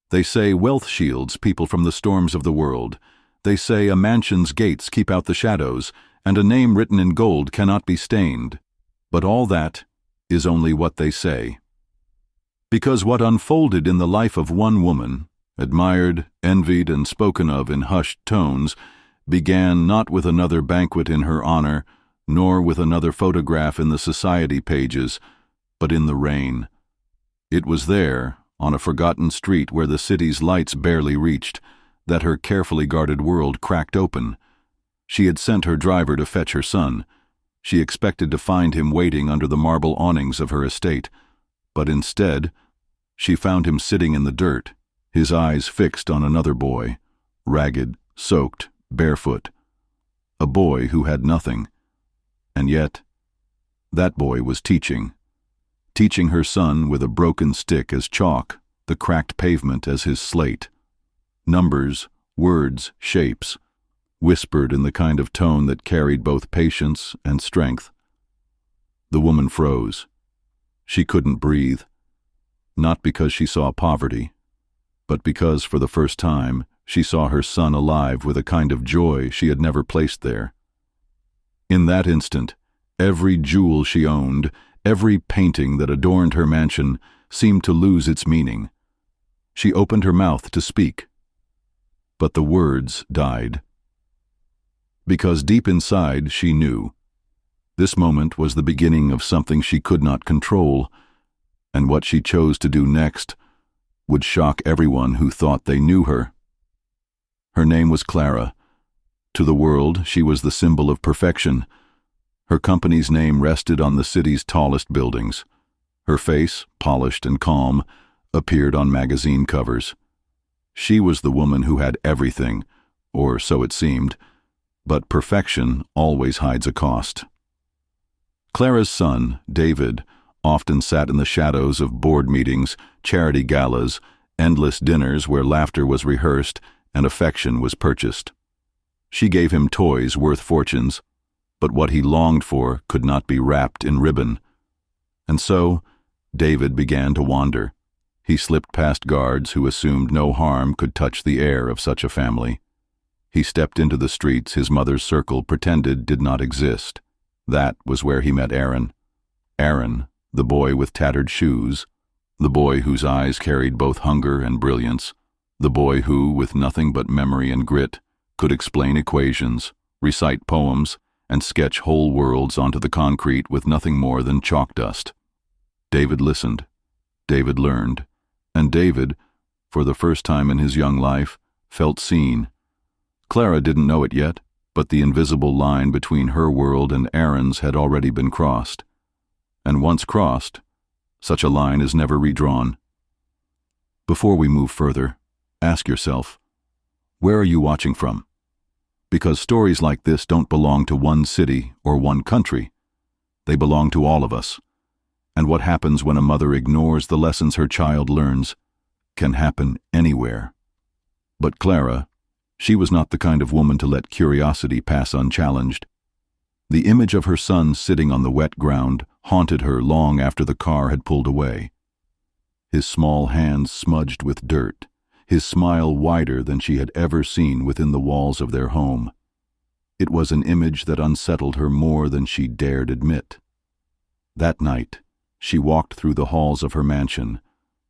They say wealth shields people from the storms of the world. They say a mansion's gates keep out the shadows, and a name written in gold cannot be stained. But all that is only what they say. Because what unfolded in the life of one woman, admired, envied, and spoken of in hushed tones, began not with another banquet in her honor, nor with another photograph in the society pages, but in the rain. It was there, on a forgotten street where the city's lights barely reached, that her carefully guarded world cracked open. She had sent her driver to fetch her son. She expected to find him waiting under the marble awnings of her estate, but instead, she found him sitting in the dirt, his eyes fixed on another boy, ragged, soaked, barefoot. A boy who had nothing. And yet, that boy was teaching her son with a broken stick as chalk, the cracked pavement as his slate. Numbers, words, shapes, whispered in the kind of tone that carried both patience and strength. The woman froze. She couldn't breathe, not because she saw poverty, but because for the first time she saw her son alive with a kind of joy she had never placed there. In that instant, every jewel she owned, every painting that adorned her mansion, seemed to lose its meaning. She opened her mouth to speak, but the words died. Because deep inside she knew. This moment was the beginning of something she could not control, and what she chose to do next would shock everyone who thought they knew her. Her name was Clara. To the world, she was the symbol of perfection. Her company's name rested on the city's tallest buildings. Her face, polished and calm, appeared on magazine covers. She was the woman who had everything, or so it seemed, but perfection always hides a cost. Clara's son, David, often sat in the shadows of board meetings, charity galas, endless dinners where laughter was rehearsed and affection was purchased. She gave him toys worth fortunes, but what he longed for could not be wrapped in ribbon. And so, David began to wander. He slipped past guards who assumed no harm could touch the heir of such a family. He stepped into the streets his mother's circle pretended did not exist. That was where he met Aaron. Aaron, the boy with tattered shoes, the boy whose eyes carried both hunger and brilliance, the boy who, with nothing but memory and grit, could explain equations, recite poems, and sketch whole worlds onto the concrete with nothing more than chalk dust. David listened. David learned. And David, for the first time in his young life, felt seen. Clara didn't know it yet, but the invisible line between her world and Aaron's had already been crossed. And once crossed, such a line is never redrawn. Before we move further, ask yourself, where are you watching from? Because stories like this don't belong to one city or one country. They belong to all of us. And what happens when a mother ignores the lessons her child learns can happen anywhere. But Clara, she was not the kind of woman to let curiosity pass unchallenged. The image of her son sitting on the wet ground haunted her long after the car had pulled away. His small hands smudged with dirt, his smile wider than she had ever seen within the walls of their home. It was an image that unsettled her more than she dared admit. That night, she walked through the halls of her mansion,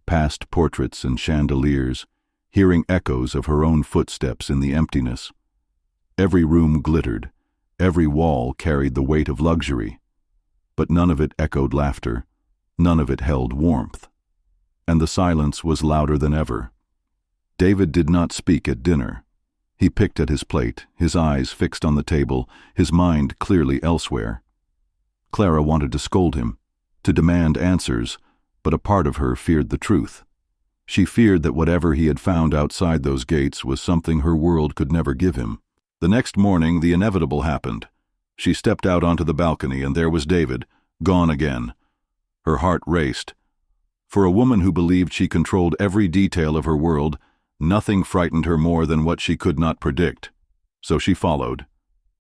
past portraits and chandeliers, hearing echoes of her own footsteps in the emptiness. Every room glittered, every wall carried the weight of luxury, but none of it echoed laughter, none of it held warmth. And the silence was louder than ever. David did not speak at dinner. He picked at his plate, his eyes fixed on the table, his mind clearly elsewhere. Clara wanted to scold him, to demand answers, but a part of her feared the truth. She feared that whatever he had found outside those gates was something her world could never give him. The next morning, the inevitable happened. She stepped out onto the balcony, and there was David, gone again. Her heart raced. For a woman who believed she controlled every detail of her world, nothing frightened her more than what she could not predict. So she followed,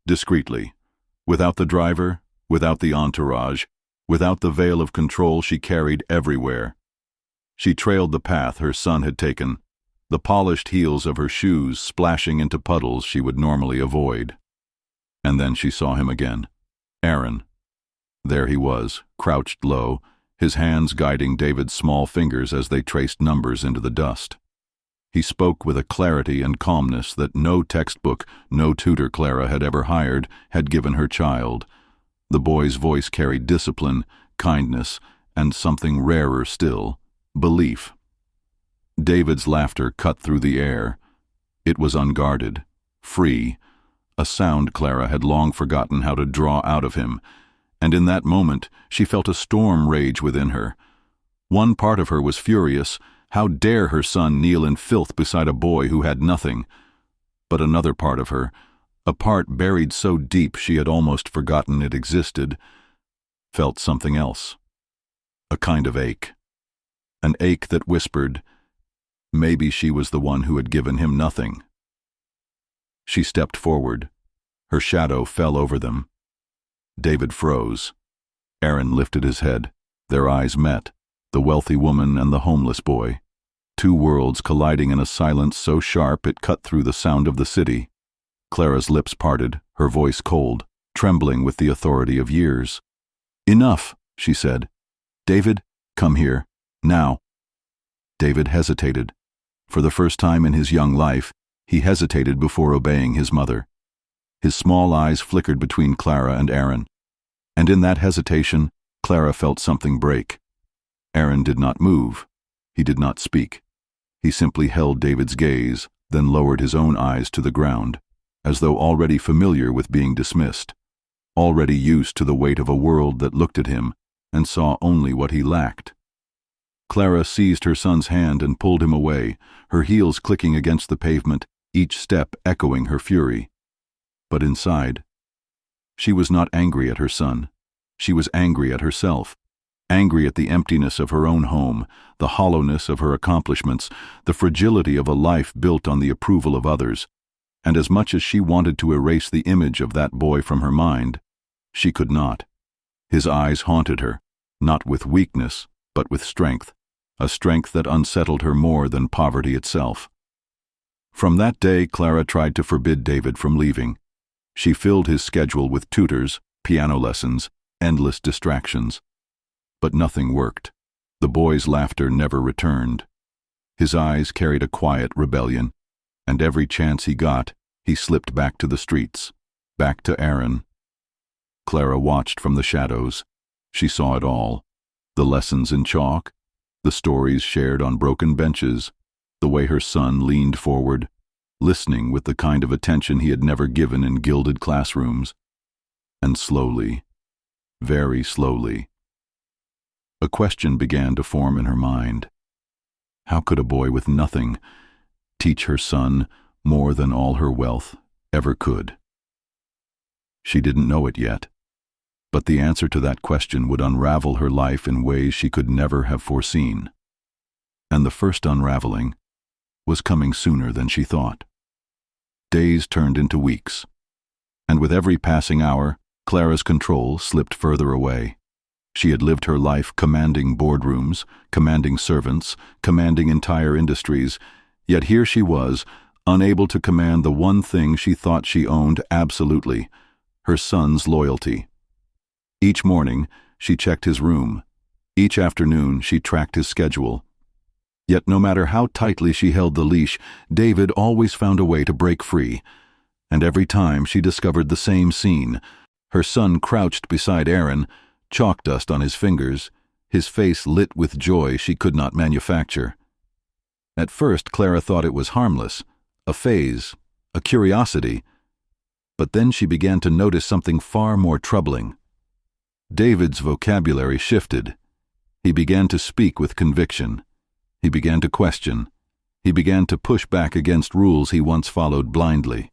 discreetly, without the driver, without the entourage, without the veil of control she carried everywhere. She trailed the path her son had taken, the polished heels of her shoes splashing into puddles she would normally avoid. And then she saw him again. Aaron. There he was, crouched low, his hands guiding David's small fingers as they traced numbers into the dust. He spoke with a clarity and calmness that no textbook, no tutor Clara had ever hired, had given her child. The boy's voice carried discipline, kindness, and something rarer still, belief. David's laughter cut through the air. It was unguarded, free, a sound Clara had long forgotten how to draw out of him, and in that moment she felt a storm rage within her. One part of her was furious. How dare her son kneel in filth beside a boy who had nothing? But another part of her, a part buried so deep she had almost forgotten it existed, felt something else. A kind of ache. An ache that whispered, maybe she was the one who had given him nothing. She stepped forward. Her shadow fell over them. David froze. Aaron lifted his head. Their eyes met. The wealthy woman and the homeless boy. Two worlds colliding in a silence so sharp it cut through the sound of the city. Clara's lips parted, her voice cold, trembling with the authority of years. "Enough," she said. "David, come here. Now." David hesitated. For the first time in his young life, he hesitated before obeying his mother. His small eyes flickered between Clara and Aaron. And in that hesitation, Clara felt something break. Aaron did not move. He did not speak. He simply held David's gaze, then lowered his own eyes to the ground, as though already familiar with being dismissed, already used to the weight of a world that looked at him and saw only what he lacked. Clara seized her son's hand and pulled him away, her heels clicking against the pavement, each step echoing her fury. But inside, she was not angry at her son. She was angry at herself. Angry at the emptiness of her own home, the hollowness of her accomplishments, the fragility of a life built on the approval of others, and as much as she wanted to erase the image of that boy from her mind, she could not. His eyes haunted her, not with weakness, but with strength, a strength that unsettled her more than poverty itself. From that day, Clara tried to forbid David from leaving. She filled his schedule with tutors, piano lessons, endless distractions. But nothing worked. The boy's laughter never returned. His eyes carried a quiet rebellion, and every chance he got, he slipped back to the streets, back to Aaron. Clara watched from the shadows. She saw it all. The lessons in chalk, the stories shared on broken benches, the way her son leaned forward, listening with the kind of attention he had never given in gilded classrooms. And slowly, very slowly, a question began to form in her mind. How could a boy with nothing teach her son more than all her wealth ever could? She didn't know it yet, but the answer to that question would unravel her life in ways she could never have foreseen. And the first unraveling was coming sooner than she thought. Days turned into weeks, and with every passing hour, Clara's control slipped further away. She had lived her life commanding boardrooms, commanding servants, commanding entire industries, yet here she was, unable to command the one thing she thought she owned absolutely, her son's loyalty. Each morning, she checked his room. Each afternoon, she tracked his schedule. Yet no matter how tightly she held the leash, David always found a way to break free. And every time she discovered the same scene, her son crouched beside Aaron, chalk dust on his fingers, his face lit with joy she could not manufacture. At first, Clara thought it was harmless, a phase, a curiosity. But then she began to notice something far more troubling. David's vocabulary shifted. He began to speak with conviction. He began to question. He began to push back against rules he once followed blindly.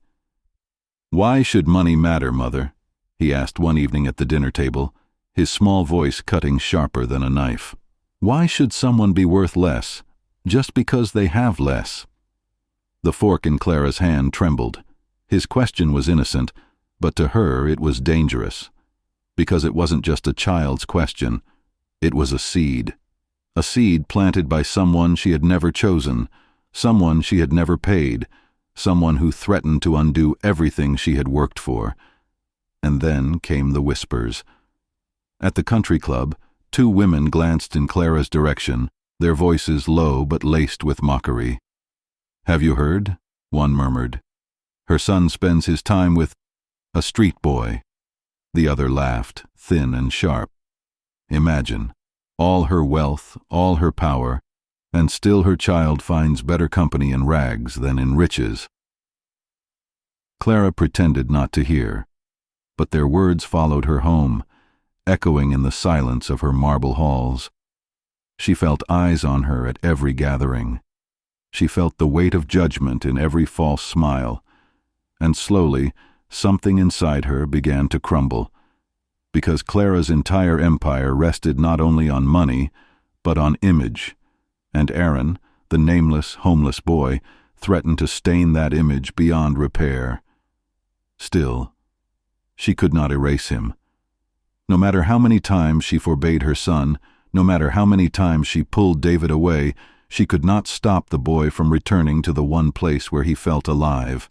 "Why should money matter, Mother?" he asked one evening at the dinner table, his small voice cutting sharper than a knife. "Why should someone be worth less, just because they have less?" The fork in Clara's hand trembled. His question was innocent, but to her it was dangerous. Because it wasn't just a child's question, it was a seed planted by someone she had never chosen, someone she had never paid, someone who threatened to undo everything she had worked for. And then came the whispers. At the country club, two women glanced in Clara's direction, their voices low but laced with mockery. "Have you heard?" one murmured. "Her son spends his time with a street boy." The other laughed, thin and sharp. "Imagine, all her wealth, all her power, and still her child finds better company in rags than in riches." Clara pretended not to hear, but their words followed her home, echoing in the silence of her marble halls. She felt eyes on her at every gathering. She felt the weight of judgment in every false smile, and slowly something inside her began to crumble, because Clara's entire empire rested not only on money, but on image, and Aaron, the nameless, homeless boy, threatened to stain that image beyond repair. Still, she could not erase him. No matter how many times she forbade her son, no matter how many times she pulled David away, she could not stop the boy from returning to the one place where he felt alive.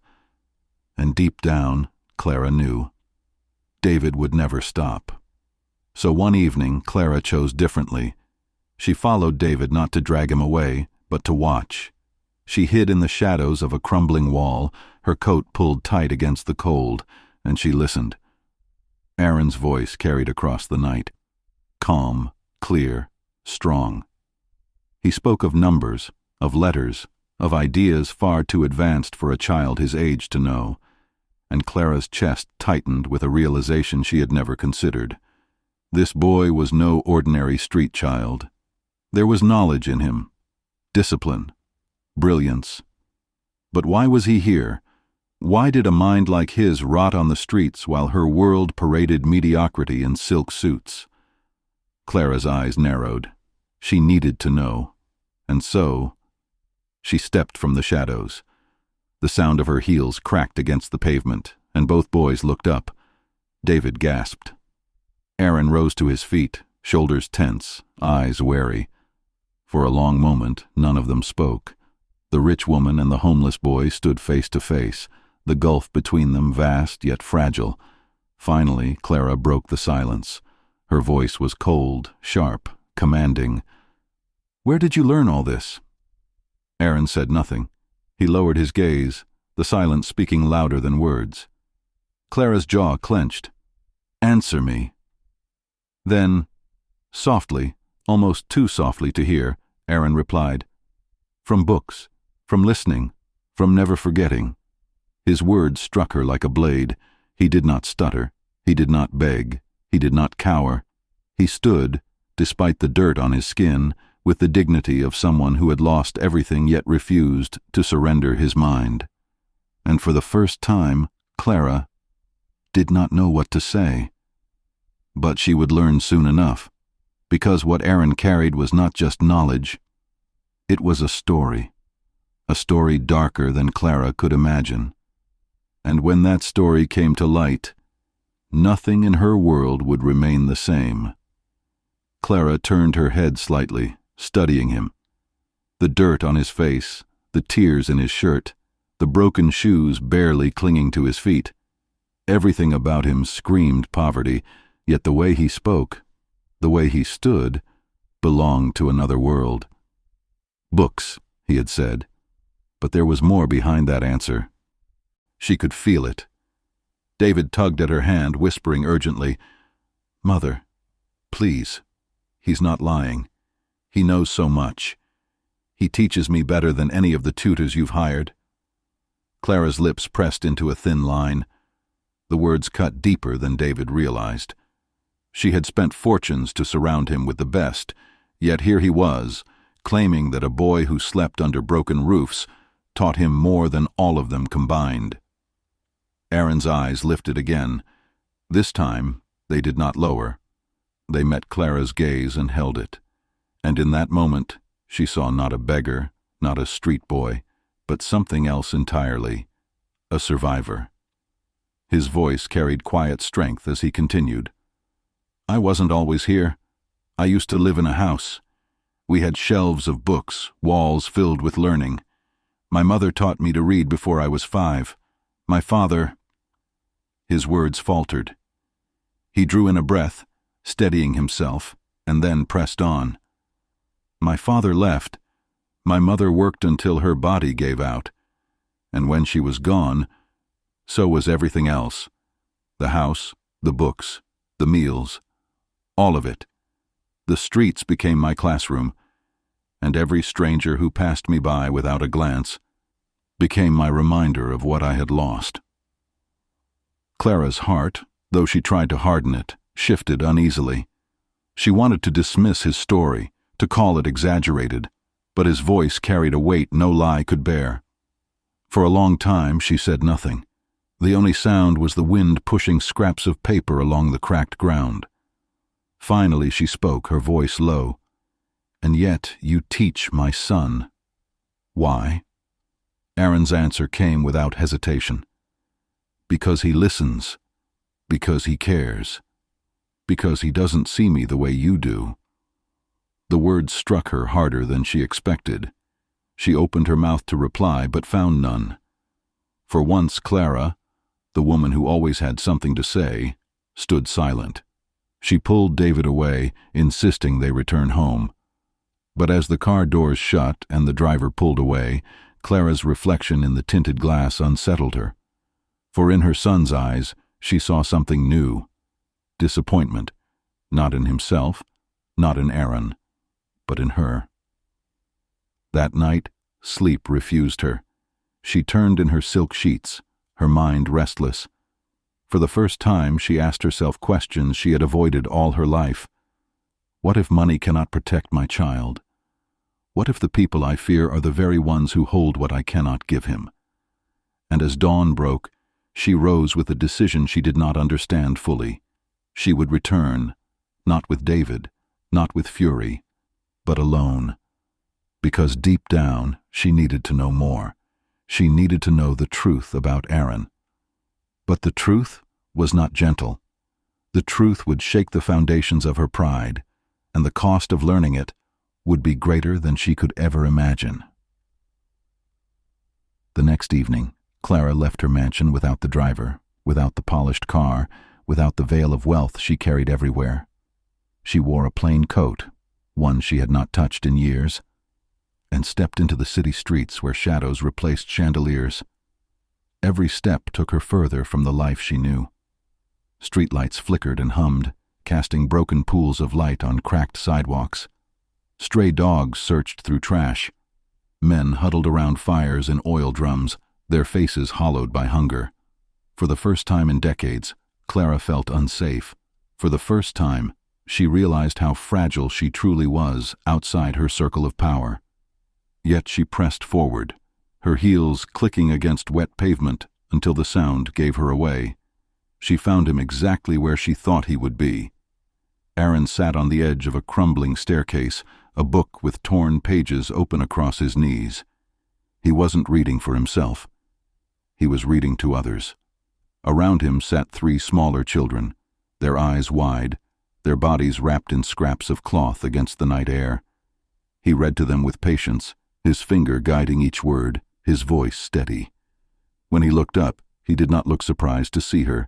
And deep down, Clara knew, David would never stop. So one evening, Clara chose differently. She followed David not to drag him away, but to watch. She hid in the shadows of a crumbling wall, her coat pulled tight against the cold, and she listened. Aaron's voice carried across the night, calm, clear, strong. He spoke of numbers, of letters, of ideas far too advanced for a child his age to know, and Clara's chest tightened with a realization she had never considered. This boy was no ordinary street child. There was knowledge in him, discipline, brilliance. But why was he here? Why did a mind like his rot on the streets while her world paraded mediocrity in silk suits? Clara's eyes narrowed. She needed to know. And so, she stepped from the shadows. The sound of her heels cracked against the pavement, and both boys looked up. David gasped. Aaron rose to his feet, shoulders tense, eyes wary. For a long moment, none of them spoke. The rich woman and the homeless boy stood face to face, the gulf between them vast yet fragile. Finally, Clara broke the silence. Her voice was cold, sharp, commanding. "Where did you learn all this?" Aaron said nothing. He lowered his gaze, the silence speaking louder than words. Clara's jaw clenched. "Answer me." Then, softly, almost too softly to hear, Aaron replied, "From books, from listening, from never forgetting." His words struck her like a blade. He did not stutter. He did not beg. He did not cower. He stood, despite the dirt on his skin, with the dignity of someone who had lost everything yet refused to surrender his mind. And for the first time, Clara did not know what to say. But she would learn soon enough, because what Aaron carried was not just knowledge. It was a story darker than Clara could imagine. And when that story came to light, nothing in her world would remain the same. Clara turned her head slightly, studying him. The dirt on his face, the tears in his shirt, the broken shoes barely clinging to his feet. Everything about him screamed poverty, yet the way he spoke, the way he stood, belonged to another world. "Books," he had said, but there was more behind that answer. She could feel it. David tugged at her hand, whispering urgently, "Mother, please. He's not lying. He knows so much. He teaches me better than any of the tutors you've hired." Clara's lips pressed into a thin line. The words cut deeper than David realized. She had spent fortunes to surround him with the best, yet here he was, claiming that a boy who slept under broken roofs taught him more than all of them combined. Aaron's eyes lifted again. This time, they did not lower. They met Clara's gaze and held it. And in that moment, she saw not a beggar, not a street boy, but something else entirely, a survivor. His voice carried quiet strength as he continued. "I wasn't always here. I used to live in a house. We had shelves of books, walls filled with learning. My mother taught me to read before I was 5. My father—" His words faltered. He drew in a breath, steadying himself, and then pressed on. "My father left. My mother worked until her body gave out. And when she was gone, so was everything else. The house, the books, the meals, all of it. The streets became my classroom, and every stranger who passed me by without a glance became my reminder of what I had lost." Clara's heart, though she tried to harden it, shifted uneasily. She wanted to dismiss his story, to call it exaggerated, but his voice carried a weight no lie could bear. For a long time she said nothing. The only sound was the wind pushing scraps of paper along the cracked ground. Finally she spoke, her voice low. "And yet you teach my son." "Why?" Aaron's answer came without hesitation. "Because he listens. Because he cares. Because he doesn't see me the way you do." The words struck her harder than she expected. She opened her mouth to reply, but found none. For once Clara, the woman who always had something to say, stood silent. She pulled David away, insisting they return home. But as the car doors shut and the driver pulled away, Clara's reflection in the tinted glass unsettled her. For in her son's eyes, she saw something new. Disappointment, not in himself, not in Aaron, but in her. That night, sleep refused her. She turned in her silk sheets, her mind restless. For the first time, she asked herself questions she had avoided all her life. What if money cannot protect my child? What if the people I fear are the very ones who hold what I cannot give him? And as dawn broke, she rose with a decision she did not understand fully. She would return, not with David, not with fury, but alone. Because deep down, she needed to know more. She needed to know the truth about Aaron. But the truth was not gentle. The truth would shake the foundations of her pride, and the cost of learning it would be greater than she could ever imagine. The next evening, Clara left her mansion without the driver, without the polished car, without the veil of wealth she carried everywhere. She wore a plain coat, one she had not touched in years, and stepped into the city streets where shadows replaced chandeliers. Every step took her further from the life she knew. Streetlights flickered and hummed, casting broken pools of light on cracked sidewalks. Stray dogs searched through trash. Men huddled around fires in oil drums, their faces hollowed by hunger. For the first time in decades, Clara felt unsafe. For the first time, she realized how fragile she truly was outside her circle of power. Yet she pressed forward, her heels clicking against wet pavement until the sound gave her away. She found him exactly where she thought he would be. Aaron sat on the edge of a crumbling staircase, a book with torn pages open across his knees. He wasn't reading for himself. He was reading to others. Around him sat 3 smaller children, their eyes wide, their bodies wrapped in scraps of cloth against the night air. He read to them with patience, his finger guiding each word, his voice steady. When he looked up, he did not look surprised to see her.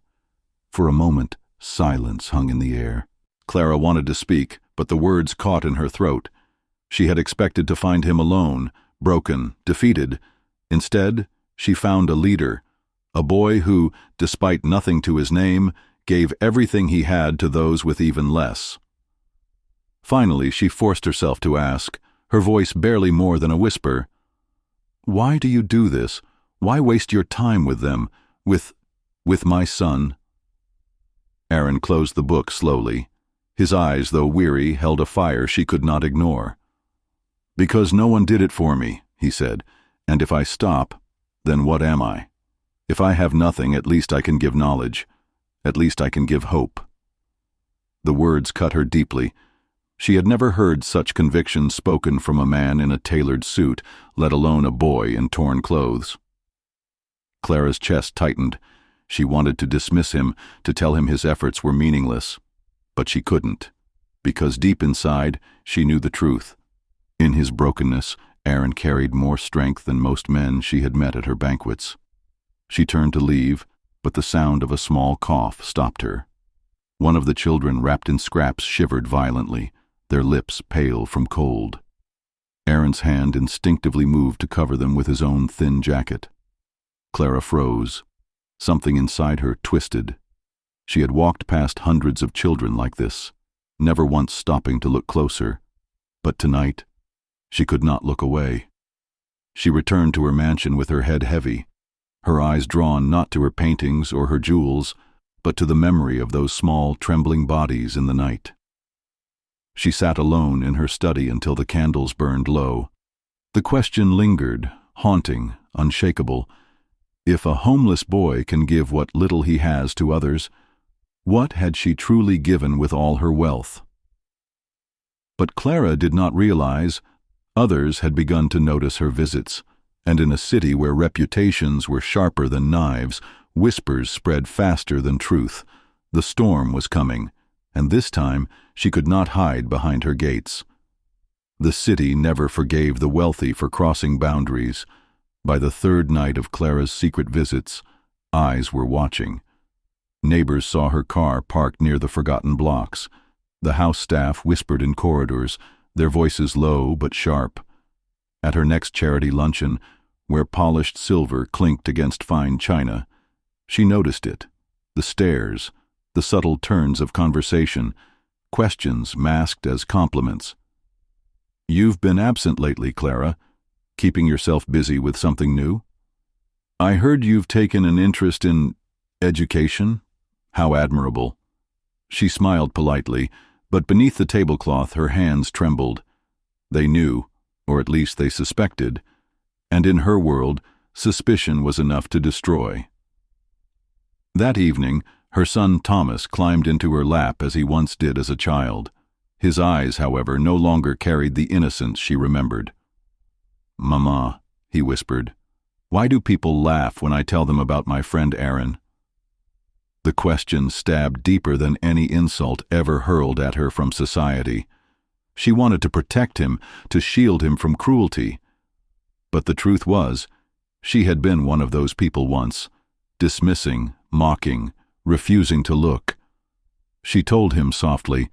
For a moment, silence hung in the air. Clara wanted to speak, but the words caught in her throat. She had expected to find him alone, broken, defeated. Instead, she found a leader, a boy who, despite nothing to his name, gave everything he had to those with even less. Finally, she forced herself to ask, her voice barely more than a whisper, "Why do you do this? Why waste your time with them, with my son?" Aaron closed the book slowly. His eyes, though weary, held a fire she could not ignore. "Because no one did it for me," he said, "and if I stop, then what am I? If I have nothing, at least I can give knowledge. At least I can give hope." The words cut her deeply. She had never heard such conviction spoken from a man in a tailored suit, let alone a boy in torn clothes. Clara's chest tightened. She wanted to dismiss him, to tell him his efforts were meaningless. But she couldn't, because deep inside she knew the truth. In his brokenness, Aaron carried more strength than most men she had met at her banquets. She turned to leave, but the sound of a small cough stopped her. One of the children wrapped in scraps shivered violently, their lips pale from cold. Aaron's hand instinctively moved to cover them with his own thin jacket. Clara froze. Something inside her twisted. She had walked past hundreds of children like this, never once stopping to look closer. But tonight, she could not look away. She returned to her mansion with her head heavy, her eyes drawn not to her paintings or her jewels, but to the memory of those small, trembling bodies in the night. She sat alone in her study until the candles burned low. The question lingered, haunting, unshakable. If a homeless boy can give what little he has to others, what had she truly given with all her wealth? But Clara did not realize others had begun to notice her visits, and in a city where reputations were sharper than knives, whispers spread faster than truth. The storm was coming, and this time she could not hide behind her gates. The city never forgave the wealthy for crossing boundaries. By the third night of Clara's secret visits, eyes were watching. Neighbors saw her car parked near the forgotten blocks. The house staff whispered in corridors, their voices low but sharp. At her next charity luncheon, where polished silver clinked against fine china, she noticed it, the stares, the subtle turns of conversation, questions masked as compliments. "You've been absent lately, Clara. Keeping yourself busy with something new? I heard you've taken an interest in education. How admirable." She smiled politely, but beneath the tablecloth her hands trembled. They knew, or at least they suspected, and in her world, suspicion was enough to destroy. That evening, her son Thomas climbed into her lap as he once did as a child. His eyes, however, no longer carried the innocence she remembered. "Mama," he whispered, "why do people laugh when I tell them about my friend Aaron?" The question stabbed deeper than any insult ever hurled at her from society. She wanted to protect him, to shield him from cruelty. But the truth was, she had been one of those people once, dismissing, mocking, refusing to look. She told him softly,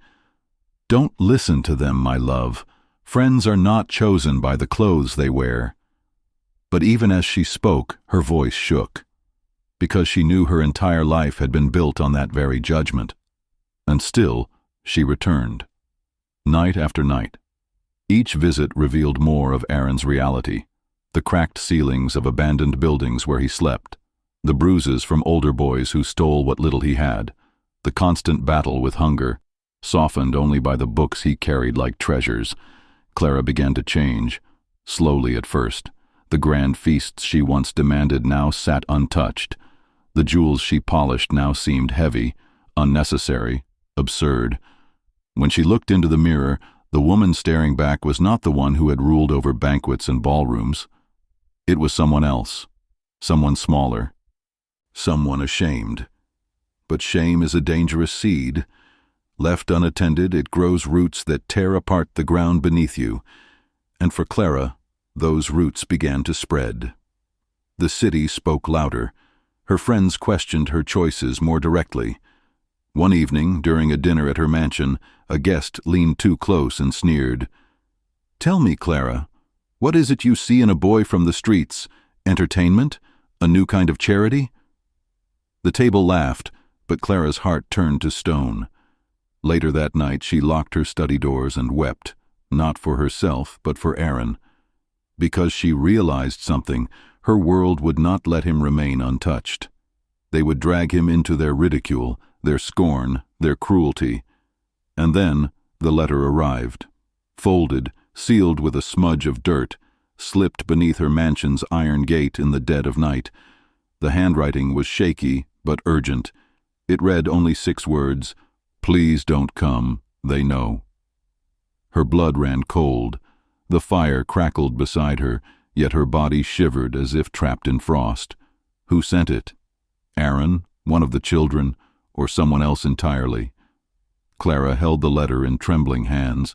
"Don't listen to them, my love. Friends are not chosen by the clothes they wear." But even as she spoke, her voice shook, because she knew her entire life had been built on that very judgment. And still, she returned. Night after night. Each visit revealed more of Aaron's reality. The cracked ceilings of abandoned buildings where he slept, the bruises from older boys who stole what little he had, the constant battle with hunger, softened only by the books he carried like treasures. Clara began to change, slowly at first. The grand feasts she once demanded now sat untouched. The jewels she polished now seemed heavy, unnecessary, absurd. When she looked into the mirror, the woman staring back was not the one who had ruled over banquets and ballrooms. It was someone else, someone smaller, someone ashamed. But shame is a dangerous seed. Left unattended, it grows roots that tear apart the ground beneath you. And for Clara, those roots began to spread. The city spoke louder. Her friends questioned her choices more directly. One evening, during a dinner at her mansion, a guest leaned too close and sneered. "Tell me, Clara, what is it you see in a boy from the streets? Entertainment? A new kind of charity?" The table laughed, but Clara's heart turned to stone. Later that night she locked her study doors and wept, not for herself, but for Aaron. Because she realized something, her world would not let him remain untouched. They would drag him into their ridicule, their scorn, their cruelty. And then the letter arrived, folded, sealed with a smudge of dirt, slipped beneath her mansion's iron gate in the dead of night. The handwriting was shaky but urgent. It read only 6 words, "Please don't come, they know." Her blood ran cold. The fire crackled beside her, yet her body shivered as if trapped in frost. Who sent it? Aaron, one of the children, or someone else entirely? Clara held the letter in trembling hands.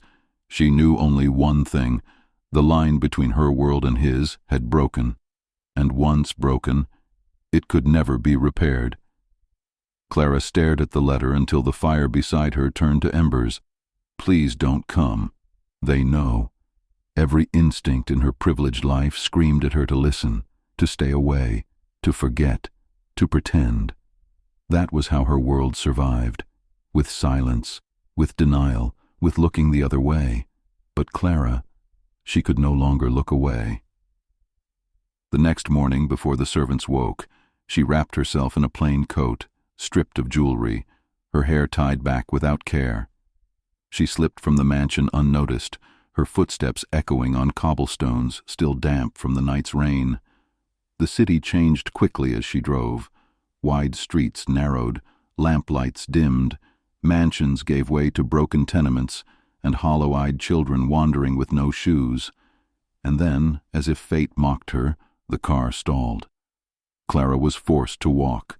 She knew only one thing. The line between her world and his had broken, and once broken, it could never be repaired. Clara stared at the letter until the fire beside her turned to embers. Please don't come. They know. Every instinct in her privileged life screamed at her to listen, to stay away, to forget, to pretend. That was how her world survived, with silence, with denial, with looking the other way. But Clara, she could no longer look away. The next morning, before the servants woke, she wrapped herself in a plain coat, stripped of jewelry, her hair tied back without care. She slipped from the mansion unnoticed, her footsteps echoing on cobblestones still damp from the night's rain. The city changed quickly as she drove. Wide streets narrowed, lamplights dimmed, mansions gave way to broken tenements, and hollow-eyed children wandering with no shoes. And then, as if fate mocked her, the car stalled. Clara was forced to walk.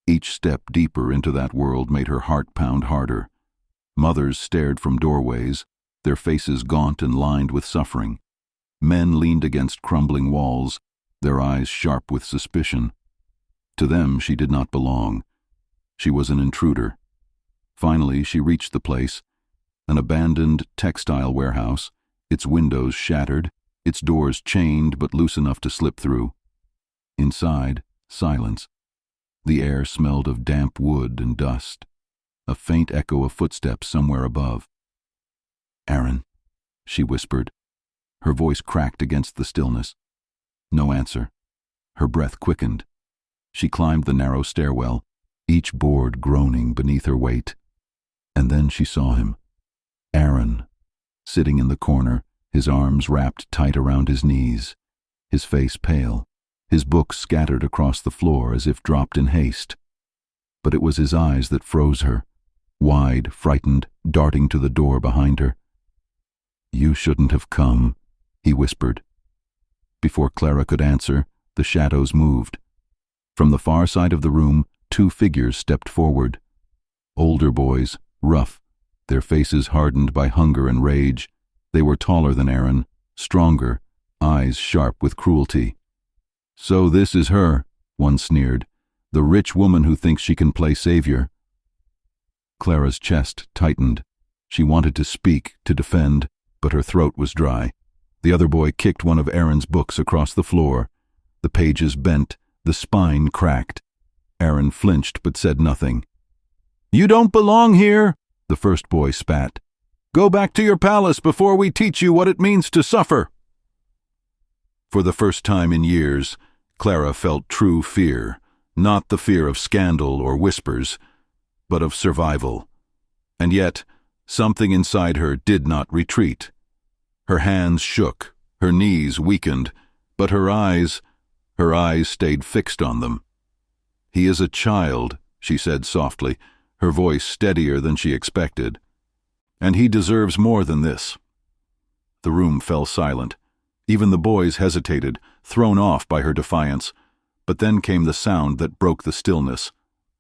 Each step deeper into that world made her heart pound harder. Mothers stared from doorways, their faces gaunt and lined with suffering. Men leaned against crumbling walls, their eyes sharp with suspicion. To them she did not belong. She was an intruder. Finally she reached the place, an abandoned textile warehouse, its windows shattered, its doors chained but loose enough to slip through. Inside, silence. The air smelled of damp wood and dust, a faint echo of footsteps somewhere above. "Aaron," she whispered. Her voice cracked against the stillness. No answer. Her breath quickened. She climbed the narrow stairwell, each board groaning beneath her weight. And then she saw him. Aaron, sitting in the corner, his arms wrapped tight around his knees, his face pale, his books scattered across the floor as if dropped in haste. But it was his eyes that froze her, wide, frightened, darting to the door behind her. "You shouldn't have come," he whispered. Before Clara could answer, the shadows moved. From the far side of the room, two figures stepped forward. Older boys, rough, their faces hardened by hunger and rage. They were taller than Aaron, stronger, eyes sharp with cruelty. "So this is her," one sneered, "the rich woman who thinks she can play savior." Clara's chest tightened. She wanted to speak, to defend, but her throat was dry. The other boy kicked one of Aaron's books across the floor. The pages bent, the spine cracked. Aaron flinched but said nothing. "You don't belong here," the first boy spat. "Go back to your palace before we teach you what it means to suffer." For the first time in years, Clara felt true fear, not the fear of scandal or whispers, but of survival. And yet, something inside her did not retreat. Her hands shook, her knees weakened, but her eyes stayed fixed on them. "He is a child," she said softly, her voice steadier than she expected. "And he deserves more than this." The room fell silent. Even the boys hesitated, thrown off by her defiance. But then came the sound that broke the stillness.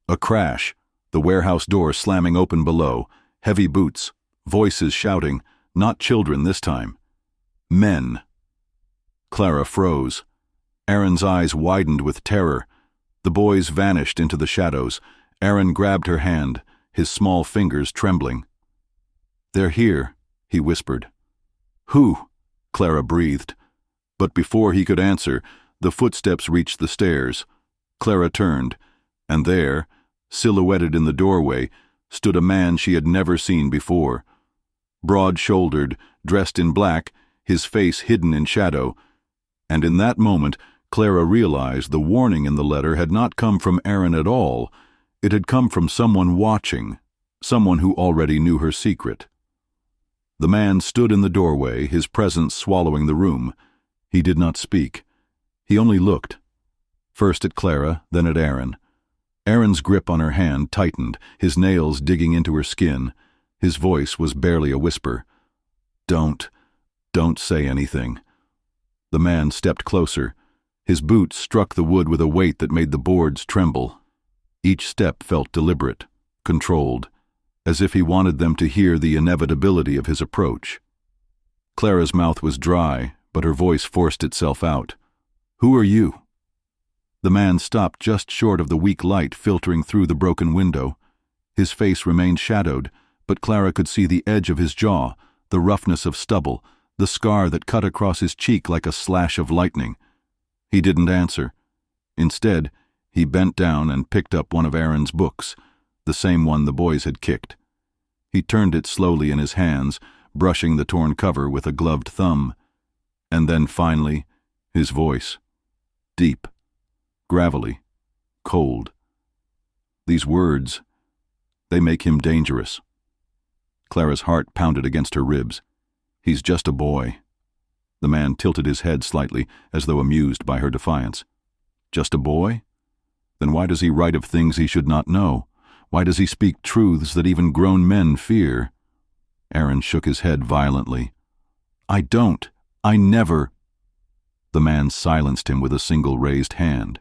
A crash, the warehouse door slamming open below, heavy boots, voices shouting, not children this time. Men. Clara froze. Aaron's eyes widened with terror. The boys vanished into the shadows. Aaron grabbed her hand, his small fingers trembling. "They're here," he whispered. "Who?" Clara breathed. But before he could answer, the footsteps reached the stairs. Clara turned, and there, silhouetted in the doorway, stood a man she had never seen before. Broad-shouldered, dressed in black, his face hidden in shadow. And in that moment, Clara realized the warning in the letter had not come from Aaron at all. It had come from someone watching, someone who already knew her secret. The man stood in the doorway, his presence swallowing the room. He did not speak. He only looked. First at Clara, then at Aaron. Aaron's grip on her hand tightened, his nails digging into her skin. His voice was barely a whisper. Don't say anything." The man stepped closer. His boots struck the wood with a weight that made the boards tremble. Each step felt deliberate, controlled, as if he wanted them to hear the inevitability of his approach. Clara's mouth was dry, but her voice forced itself out. "Who are you?" The man stopped just short of the weak light filtering through the broken window. His face remained shadowed, but Clara could see the edge of his jaw, the roughness of stubble, the scar that cut across his cheek like a slash of lightning. He didn't answer. Instead, he bent down and picked up one of Aaron's books, the same one the boys had kicked. He turned it slowly in his hands, brushing the torn cover with a gloved thumb. And then finally, his voice. Deep, gravelly, cold. These words, they make him dangerous. Clara's heart pounded against her ribs. He's just a boy. The man tilted his head slightly, as though amused by her defiance. Just a boy? Then why does he write of things he should not know? Why does he speak truths that even grown men fear? Aaron shook his head violently. I don't. I never. The man silenced him with a single raised hand.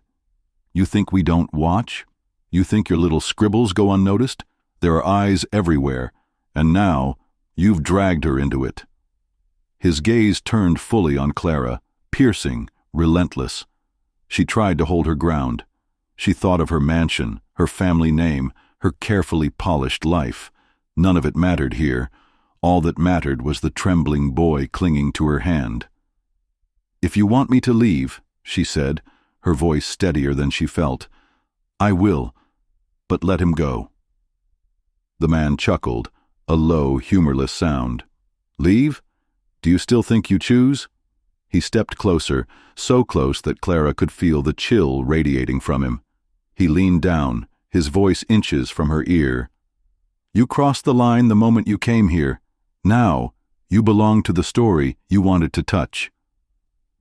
You think we don't watch? You think your little scribbles go unnoticed? There are eyes everywhere, and now you've dragged her into it. His gaze turned fully on Clara, piercing, relentless. She tried to hold her ground. She thought of her mansion, her family name, her carefully polished life. None of it mattered here. All that mattered was the trembling boy clinging to her hand. If you want me to leave, she said, her voice steadier than she felt, I will, but let him go. The man chuckled, a low, humorless sound. Leave? Do you still think you choose? He stepped closer, so close that Clara could feel the chill radiating from him. He leaned down, his voice inches from her ear. You crossed the line the moment you came here. Now, you belong to the story you wanted to touch.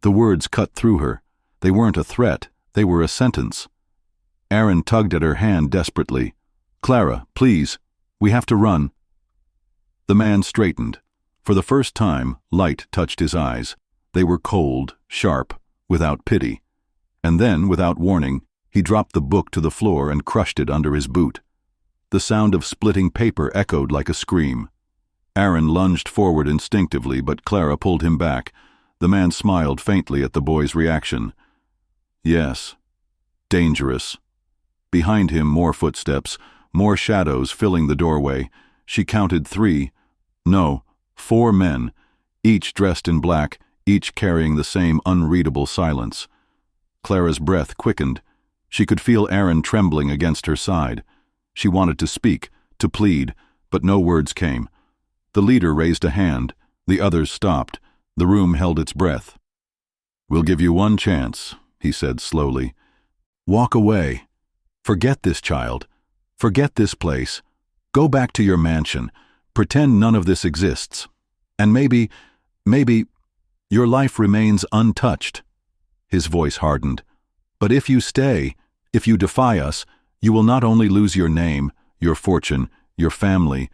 The words cut through her. They weren't a threat, they were a sentence. Aaron tugged at her hand desperately. Clara, please, we have to run. The man straightened. For the first time, light touched his eyes. They were cold, sharp, without pity. And then, without warning, he dropped the book to the floor and crushed it under his boot. The sound of splitting paper echoed like a scream. Aaron lunged forward instinctively, but Clara pulled him back. The man smiled faintly at the boy's reaction. Yes, dangerous. Behind him, more footsteps, more shadows filling the doorway. She counted 3, no, 4 men, each dressed in black, each carrying the same unreadable silence. Clara's breath quickened. She could feel Aaron trembling against her side. She wanted to speak, to plead, but no words came. The leader raised a hand. The others stopped. The room held its breath. We'll give you one chance, he said slowly. Walk away. Forget this child. Forget this place. Go back to your mansion. Pretend none of this exists. And maybe, your life remains untouched. His voice hardened. But if you stay, if you defy us, you will not only lose your name, your fortune, your family,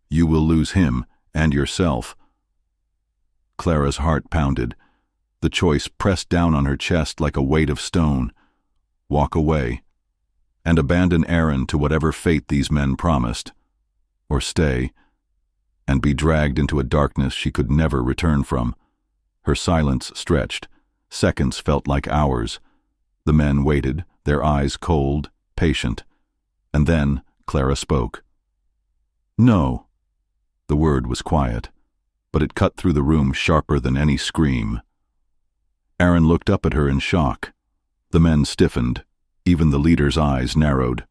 you will lose him and yourself. Clara's heart pounded. The choice pressed down on her chest like a weight of stone. Walk away, and abandon Aaron to whatever fate these men promised, or stay, and be dragged into a darkness she could never return from. Her silence stretched. Seconds felt like hours. The men waited, their eyes cold, patient. And then Clara spoke. No. The word was quiet, but it cut through the room sharper than any scream. Aaron looked up at her in shock. The men stiffened. Even the leader's eyes narrowed.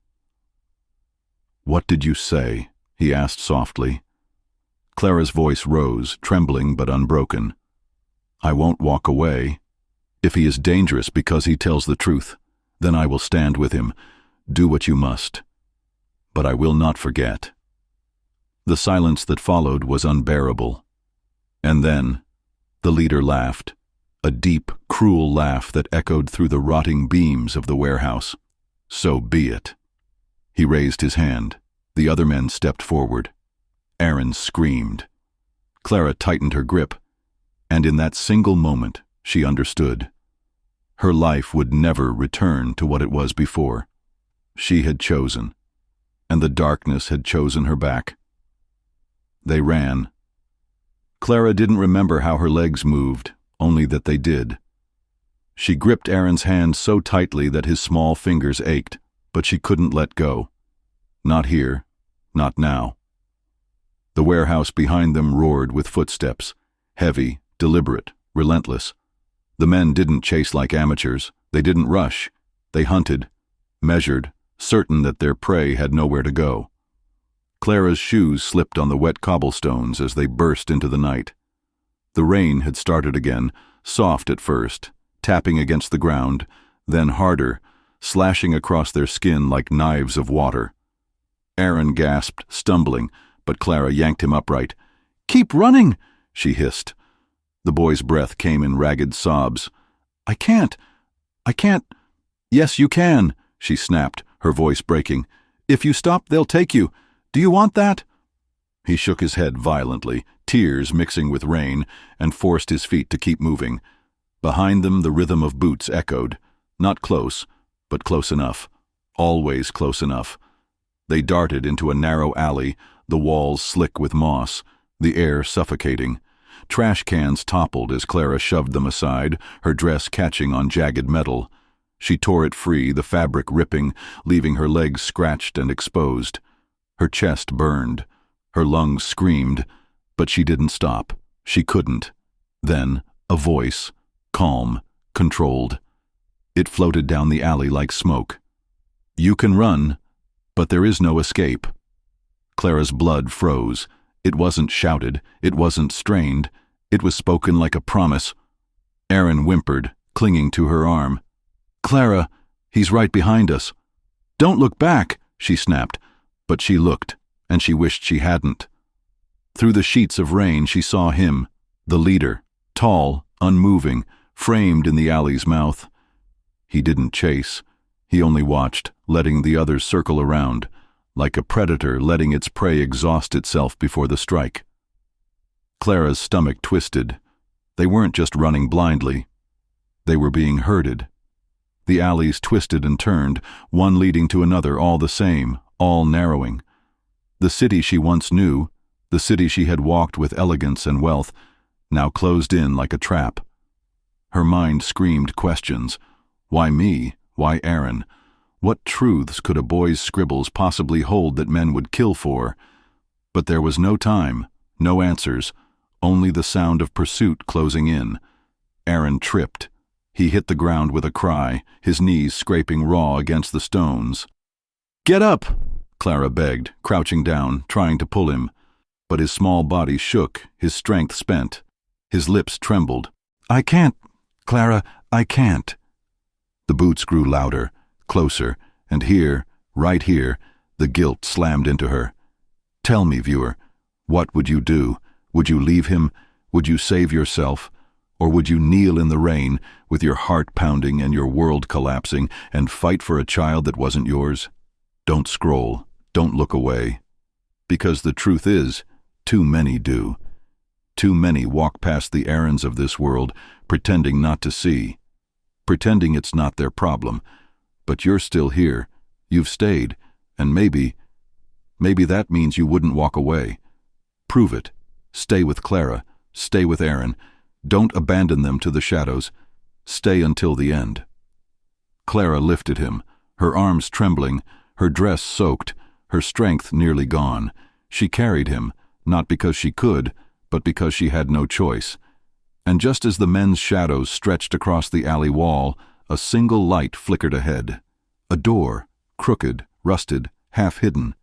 What did you say? He asked softly. Clara's voice rose, trembling but unbroken. I won't walk away. If he is dangerous because he tells the truth, then I will stand with him. Do what you must. But I will not forget. The silence that followed was unbearable. And then, the leader laughed, a deep, cruel laugh that echoed through the rotting beams of the warehouse. So be it. He raised his hand. The other men stepped forward. Aaron screamed. Clara tightened her grip, and in that single moment, she understood. Her life would never return to what it was before. She had chosen, and the darkness had chosen her back. They ran. Clara didn't remember how her legs moved, only that they did. She gripped Aaron's hand so tightly that his small fingers ached, but she couldn't let go. Not here, not now. The warehouse behind them roared with footsteps, heavy, deliberate, relentless. The men didn't chase like amateurs. They didn't rush. They hunted, measured, certain that their prey had nowhere to go. Clara's shoes slipped on the wet cobblestones as they burst into the night. The rain had started again, soft at first, tapping against the ground, then harder, slashing across their skin like knives of water. Aaron gasped, stumbling, but Clara yanked him upright. "Keep running!" she hissed. The boy's breath came in ragged sobs. I can't. Yes, you can," she snapped, her voice breaking. "If you stop, they'll take you. Do you want that?" He shook his head violently, tears mixing with rain, and forced his feet to keep moving. Behind them the rhythm of boots echoed. Not close, but close enough. Always close enough. They darted into a narrow alley, the walls slick with moss, the air suffocating. Trash cans toppled as Clara shoved them aside, her dress catching on jagged metal. She tore it free, the fabric ripping, leaving her legs scratched and exposed. Her chest burned. Her lungs screamed, but she didn't stop. She couldn't. Then, a voice, calm, controlled. It floated down the alley like smoke. "You can run, but there is no escape." Clara's blood froze. It wasn't shouted. It wasn't strained. It was spoken like a promise. Aaron whimpered, clinging to her arm. "Clara, he's right behind us." "Don't look back," she snapped. But she looked, and she wished she hadn't. Through the sheets of rain she saw him, the leader, tall, unmoving, framed in the alley's mouth. He didn't chase. He only watched, letting the others circle around, like a predator letting its prey exhaust itself before the strike. Clara's stomach twisted. They weren't just running blindly. They were being herded. The alleys twisted and turned, one leading to another, all the same, all narrowing. The city she once knew, the city she had walked with elegance and wealth, now closed in like a trap. Her mind screamed questions. Why me? Why Aaron? What truths could a boy's scribbles possibly hold that men would kill for? But there was no time, no answers, only the sound of pursuit closing in. Aaron tripped. He hit the ground with a cry, his knees scraping raw against the stones. "Get up!" Clara begged, crouching down, trying to pull him. But his small body shook, his strength spent. His lips trembled. "I can't, Clara, I can't." The boots grew louder, closer, and here, right here, the guilt slammed into her. Tell me, viewer, what would you do? Would you leave him? Would you save yourself? Or would you kneel in the rain, with your heart pounding and your world collapsing, and fight for a child that wasn't yours? Don't scroll. Don't look away. Because the truth is, too many do. Too many walk past the errands of this world, pretending not to see. Pretending it's not their problem. But you're still here. You've stayed. And maybe that means you wouldn't walk away. Prove it. Stay with Clara. Stay with Aaron. Don't abandon them to the shadows. Stay until the end. Clara lifted him, her arms trembling, her dress soaked, her strength nearly gone. She carried him, not because she could, but because she had no choice. And just as the men's shadows stretched across the alley wall, a single light flickered ahead. A door, crooked, rusted, half-hidden.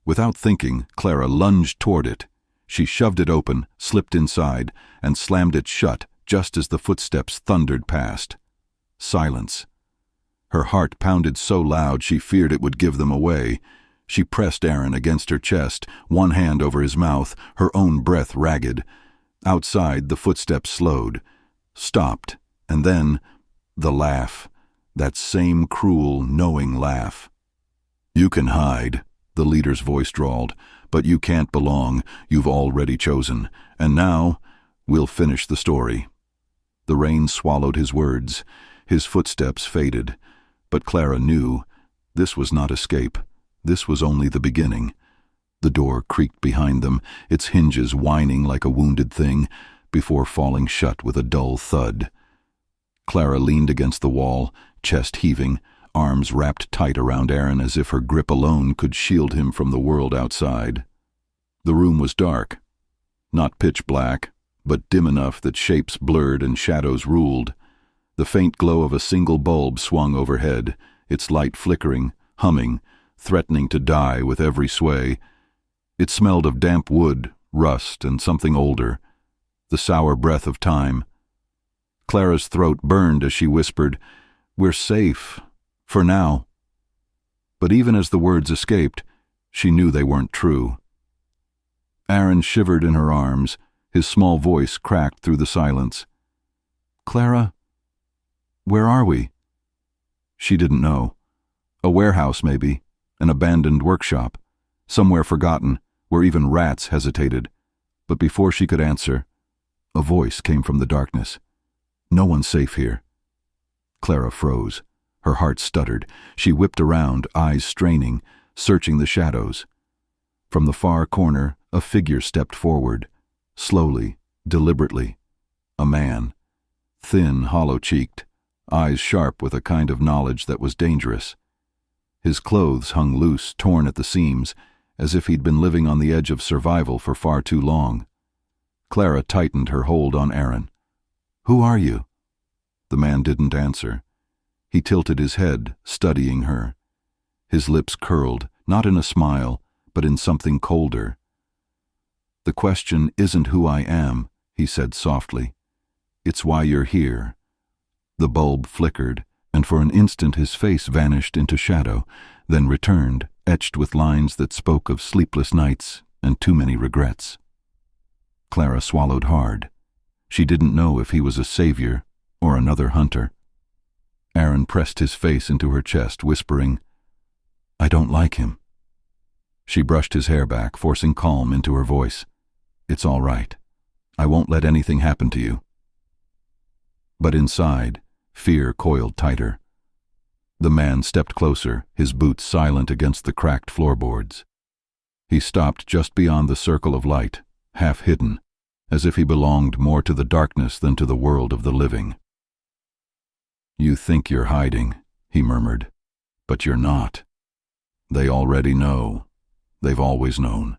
Without thinking, Clara lunged toward it. She shoved it open, slipped inside, and slammed it shut just as the footsteps thundered past. Silence. Her heart pounded so loud she feared it would give them away. She pressed Aaron against her chest, one hand over his mouth, her own breath ragged. Outside, the footsteps slowed, stopped, and then the laugh, that same cruel, knowing laugh. "You can hide," the leader's voice drawled, "but you can't belong. You've already chosen. And now, we'll finish the story." The rain swallowed his words. His footsteps faded. But Clara knew this was not escape. This was only the beginning. The door creaked behind them, its hinges whining like a wounded thing, before falling shut with a dull thud. Clara leaned against the wall, chest heaving, arms wrapped tight around Aaron as if her grip alone could shield him from the world outside. The room was dark. Not pitch black, but dim enough that shapes blurred and shadows ruled. The faint glow of a single bulb swung overhead, its light flickering, humming, threatening to die with every sway. It smelled of damp wood, rust, and something older, the sour breath of time. Clara's throat burned as she whispered, "We're safe, for now." But even as the words escaped, she knew they weren't true. Aaron shivered in her arms, his small voice cracked through the silence. "Clara, where are we?" She didn't know. A warehouse, maybe, an abandoned workshop, somewhere forgotten, where even rats hesitated. But before she could answer, a voice came from the darkness. "No one's safe here." Clara froze. Her heart stuttered. She whipped around, eyes straining, searching the shadows. From the far corner, a figure stepped forward, slowly, deliberately. A man, thin, hollow-cheeked, eyes sharp with a kind of knowledge that was dangerous. His clothes hung loose, torn at the seams, as if he'd been living on the edge of survival for far too long. Clara tightened her hold on Aaron. "Who are you?" The man didn't answer. He tilted his head, studying her. His lips curled, not in a smile, but in something colder. "The question isn't who I am," he said softly. "It's why you're here." The bulb flickered, and for an instant his face vanished into shadow, then returned, etched with lines that spoke of sleepless nights and too many regrets. Clara swallowed hard. She didn't know if he was a savior or another hunter. Aaron pressed his face into her chest, whispering, "I don't like him." She brushed his hair back, forcing calm into her voice. "It's all right. I won't let anything happen to you." But inside, fear coiled tighter. The man stepped closer, his boots silent against the cracked floorboards. He stopped just beyond the circle of light, half hidden, as if he belonged more to the darkness than to the world of the living. "You think you're hiding," he murmured, "but you're not. They already know. They've always known.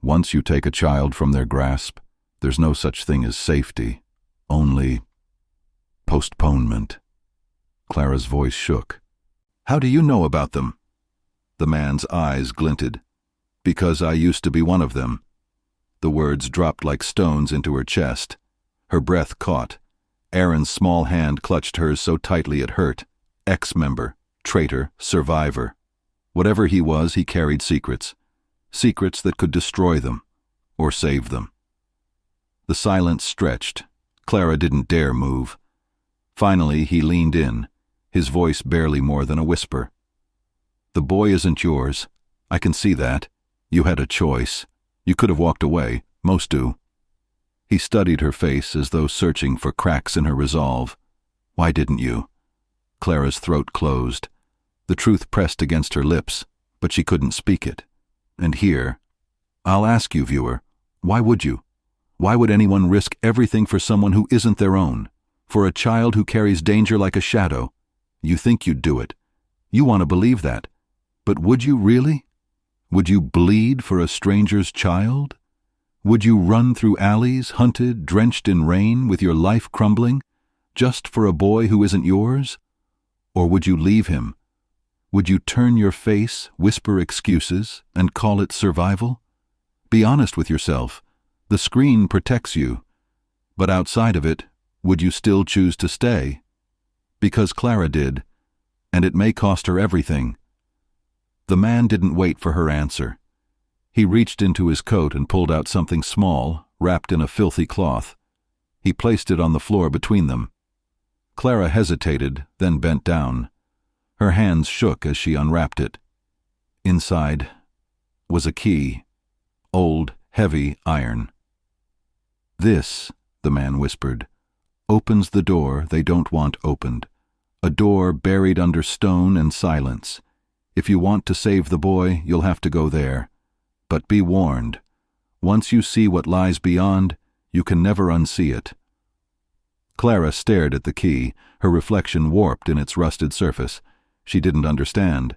Once you take a child from their grasp, there's no such thing as safety, only postponement." Clara's voice shook. "How do you know about them?" The man's eyes glinted. "Because I used to be one of them." The words dropped like stones into her chest. Her breath caught. Aaron's small hand clutched hers so tightly it hurt. Ex-member, traitor, survivor. Whatever he was, he carried secrets. Secrets that could destroy them, or save them. The silence stretched. Clara didn't dare move. Finally, he leaned in, his voice barely more than a whisper. "The boy isn't yours. I can see that. You had a choice. You could have walked away. Most do." He studied her face as though searching for cracks in her resolve. "Why didn't you?" Clara's throat closed. The truth pressed against her lips, but she couldn't speak it. And here, I'll ask you, viewer, why would you? Why would anyone risk everything for someone who isn't their own? For a child who carries danger like a shadow? You think you'd do it. You want to believe that. But would you really? Would you bleed for a stranger's child? Would you run through alleys, hunted, drenched in rain, with your life crumbling, just for a boy who isn't yours? Or would you leave him? Would you turn your face, whisper excuses, and call it survival? Be honest with yourself. The screen protects you. But outside of it, would you still choose to stay? Because Clara did, and it may cost her everything. The man didn't wait for her answer. He reached into his coat and pulled out something small, wrapped in a filthy cloth. He placed it on the floor between them. Clara hesitated, then bent down. Her hands shook as she unwrapped it. Inside was a key, old, heavy iron. "This," the man whispered, "opens the door they don't want opened. A door buried under stone and silence. If you want to save the boy, you'll have to go there. But be warned. Once you see what lies beyond, you can never unsee it. Clara stared at the key, her reflection warped in its rusted surface. She didn't understand.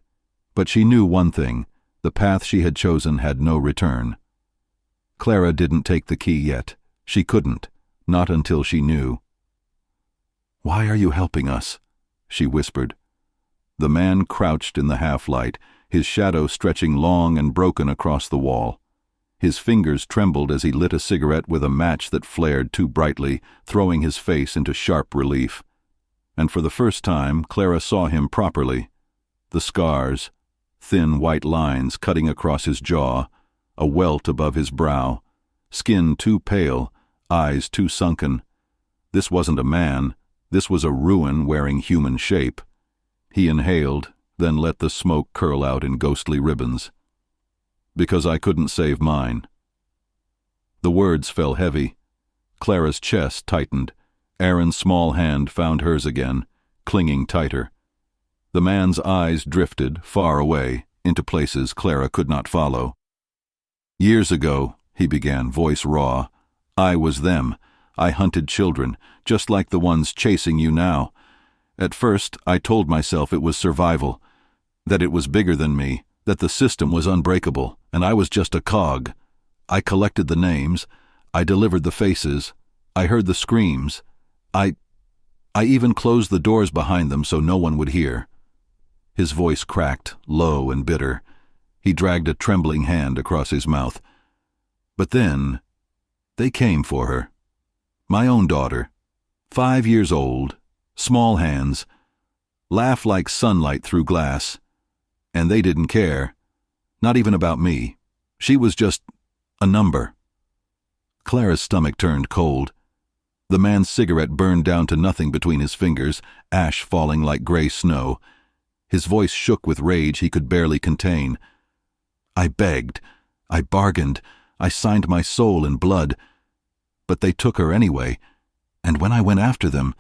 But she knew one thing: the path she had chosen had no return. Clara didn't take the key yet. She couldn't, not until she knew. "Why are you helping us?" she whispered. The man crouched in the half-light, his shadow stretching long and broken across the wall. His fingers trembled as he lit a cigarette with a match that flared too brightly, throwing his face into sharp relief. And for the first time, Clara saw him properly. The scars, thin white lines cutting across his jaw, a welt above his brow, skin too pale, eyes too sunken. This wasn't a man. This was a ruin wearing human shape. He inhaled, then let the smoke curl out in ghostly ribbons. "Because I couldn't save mine." The words fell heavy. Clara's chest tightened. Aaron's small hand found hers again, clinging tighter. The man's eyes drifted, far away, into places Clara could not follow. "Years ago," he began, voice raw, "I was them. I hunted children, just like the ones chasing you now. At first, I told myself it was survival, that it was bigger than me, that the system was unbreakable, and I was just a cog. I collected the names, I delivered the faces, I heard the screams. I even closed the doors behind them so no one would hear." His voice cracked, low and bitter. He dragged a trembling hand across his mouth. "But then, they came for her. My own daughter, 5 years old, small hands, laugh like sunlight through glass. And they didn't care. Not even about me. She was just a number." Clara's stomach turned cold. The man's cigarette burned down to nothing between his fingers, ash falling like gray snow. His voice shook with rage he could barely contain. "I begged. I bargained. I signed my soul in blood. But they took her anyway. And when I went after them,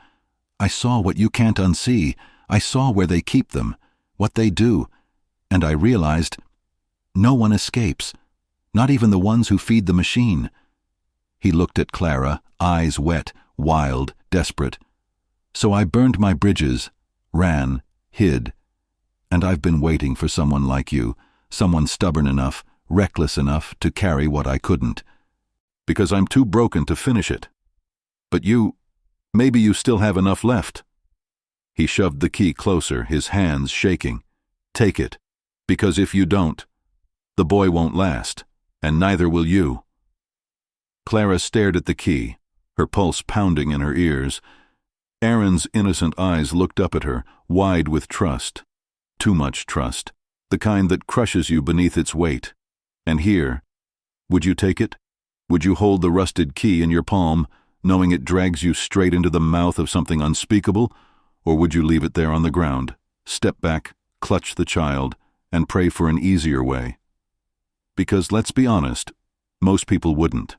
I saw what you can't unsee. I saw where they keep them, what they do. And I realized, no one escapes, not even the ones who feed the machine." He looked at Clara, eyes wet, wild, desperate. "So I burned my bridges, ran, hid. And I've been waiting for someone like you, someone stubborn enough, reckless enough to carry what I couldn't. Because I'm too broken to finish it. But maybe you still have enough left." He shoved the key closer, his hands shaking. "Take it. Because if you don't, the boy won't last, and neither will you." Clara stared at the key, her pulse pounding in her ears. Aaron's innocent eyes looked up at her, wide with trust. Too much trust, the kind that crushes you beneath its weight. And here, would you take it? Would you hold the rusted key in your palm, knowing it drags you straight into the mouth of something unspeakable? Or would you leave it there on the ground, step back, clutch the child, and pray for an easier way? Because let's be honest, most people wouldn't.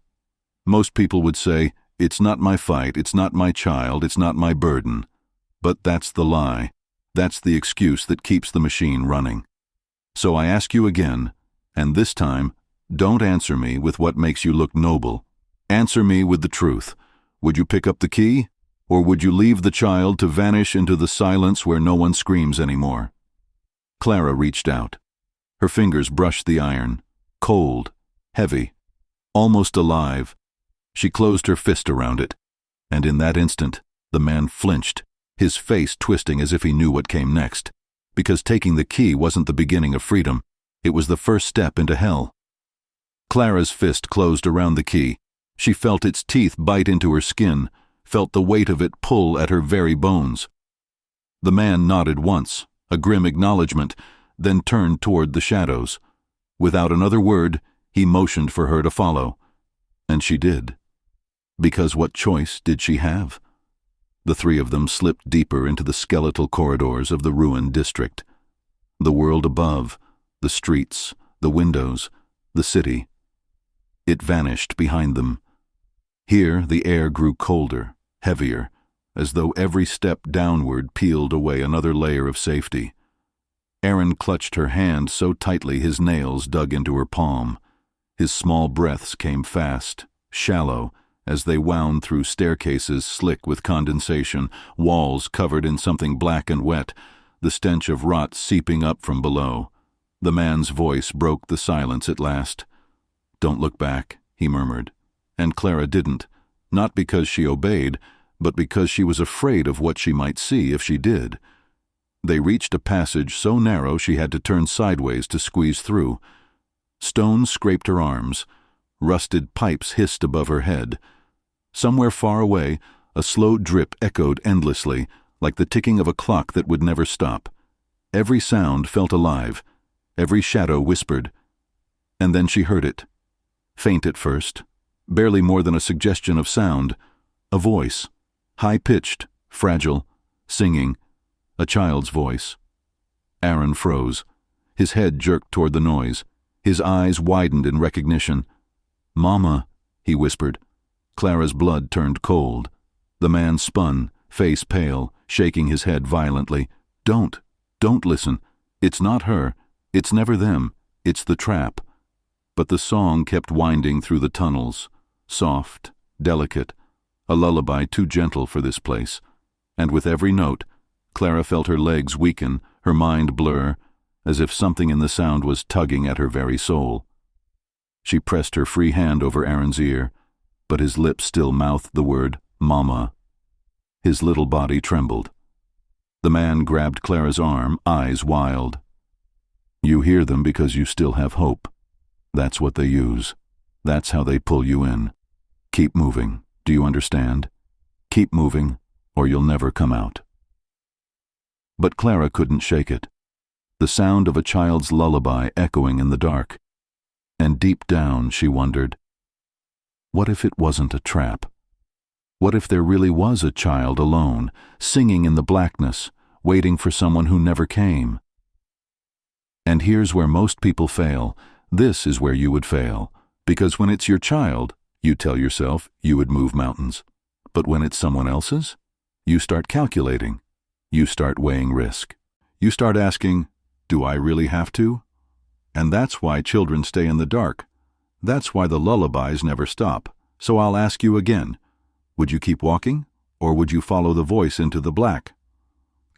Most people would say, "It's not my fight, it's not my child, it's not my burden." But that's the lie. That's the excuse that keeps the machine running. So I ask you again, and this time, don't answer me with what makes you look noble. Answer me with the truth. Would you pick up the key, or would you leave the child to vanish into the silence where no one screams anymore? Clara reached out. Her fingers brushed the iron, cold, heavy, almost alive. She closed her fist around it, and in that instant, the man flinched, his face twisting as if he knew what came next. Because taking the key wasn't the beginning of freedom, it was the first step into hell. Clara's fist closed around the key. She felt its teeth bite into her skin, felt the weight of it pull at her very bones. The man nodded once, a grim acknowledgement, then turned toward the shadows. Without another word, he motioned for her to follow. And she did. Because what choice did she have? The three of them slipped deeper into the skeletal corridors of the ruined district. The world above, the streets, the windows, the city. It vanished behind them. Here the air grew colder, heavier, as though every step downward peeled away another layer of safety. Aaron clutched her hand so tightly his nails dug into her palm. His small breaths came fast, shallow, as they wound through staircases slick with condensation, walls covered in something black and wet, the stench of rot seeping up from below. The man's voice broke the silence at last. "Don't look back," he murmured. And Clara didn't, not because she obeyed, but because she was afraid of what she might see if she did. They reached a passage so narrow she had to turn sideways to squeeze through. Stones scraped her arms. Rusted pipes hissed above her head. Somewhere far away, a slow drip echoed endlessly, like the ticking of a clock that would never stop. Every sound felt alive. Every shadow whispered. And then she heard it. Faint at first, barely more than a suggestion of sound. A voice, high-pitched, fragile, singing. A child's voice. Aaron froze. His head jerked toward the noise. His eyes widened in recognition. "Mama," he whispered. Clara's blood turned cold. The man spun, face pale, shaking his head violently. Don't listen. It's not her. It's never them. It's the trap." But the song kept winding through the tunnels, soft, delicate, a lullaby too gentle for this place. And with every note, Clara felt her legs weaken, her mind blur, as if something in the sound was tugging at her very soul. She pressed her free hand over Aaron's ear, but his lips still mouthed the word, "Mama." His little body trembled. The man grabbed Clara's arm, eyes wild. "You hear them because you still have hope. That's what they use. That's how they pull you in. Keep moving, do you understand? Keep moving, or you'll never come out." But Clara couldn't shake it. The sound of a child's lullaby echoing in the dark. And deep down she wondered, what if it wasn't a trap? What if there really was a child alone, singing in the blackness, waiting for someone who never came? And here's where most people fail. This is where you would fail. Because when it's your child, you tell yourself you would move mountains. But when it's someone else's, you start calculating. You start weighing risk. You start asking, do I really have to? And that's why children stay in the dark. That's why the lullabies never stop. So I'll ask you again. Would you keep walking, or would you follow the voice into the black?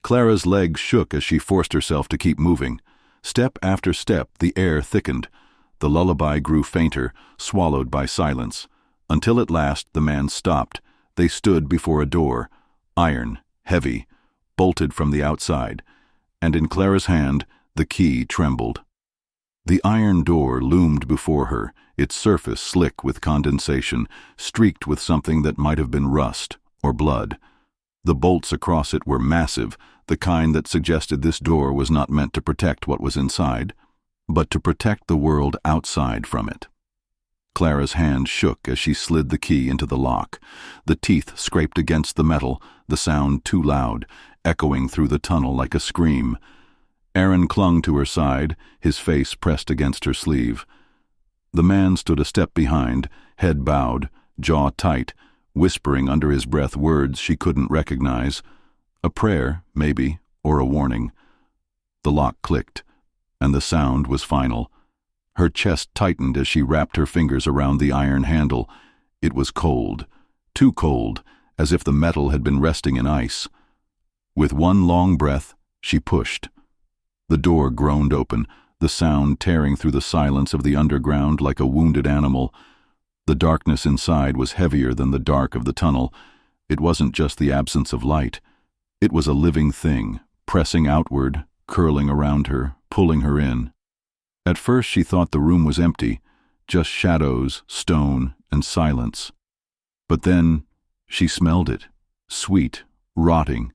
Clara's legs shook as she forced herself to keep moving. Step after step, the air thickened. The lullaby grew fainter, swallowed by silence. Until at last the man stopped. They stood before a door, iron, heavy, bolted from the outside, and in Clara's hand the key trembled. The iron door loomed before her, its surface slick with condensation, streaked with something that might have been rust or blood. The bolts across it were massive, the kind that suggested this door was not meant to protect what was inside, but to protect the world outside from it. Clara's hand shook as she slid the key into the lock. The teeth scraped against the metal, the sound too loud, echoing through the tunnel like a scream. Aaron clung to her side, his face pressed against her sleeve. The man stood a step behind, head bowed, jaw tight, whispering under his breath words she couldn't recognize. A prayer, maybe, or a warning. The lock clicked, and the sound was final. Her chest tightened as she wrapped her fingers around the iron handle. It was cold, too cold, as if the metal had been resting in ice. With one long breath, she pushed. The door groaned open, the sound tearing through the silence of the underground like a wounded animal. The darkness inside was heavier than the dark of the tunnel. It wasn't just the absence of light. It was a living thing, pressing outward, curling around her, pulling her in. At first she thought the room was empty, just shadows, stone, and silence. But then she smelled it, sweet, rotting.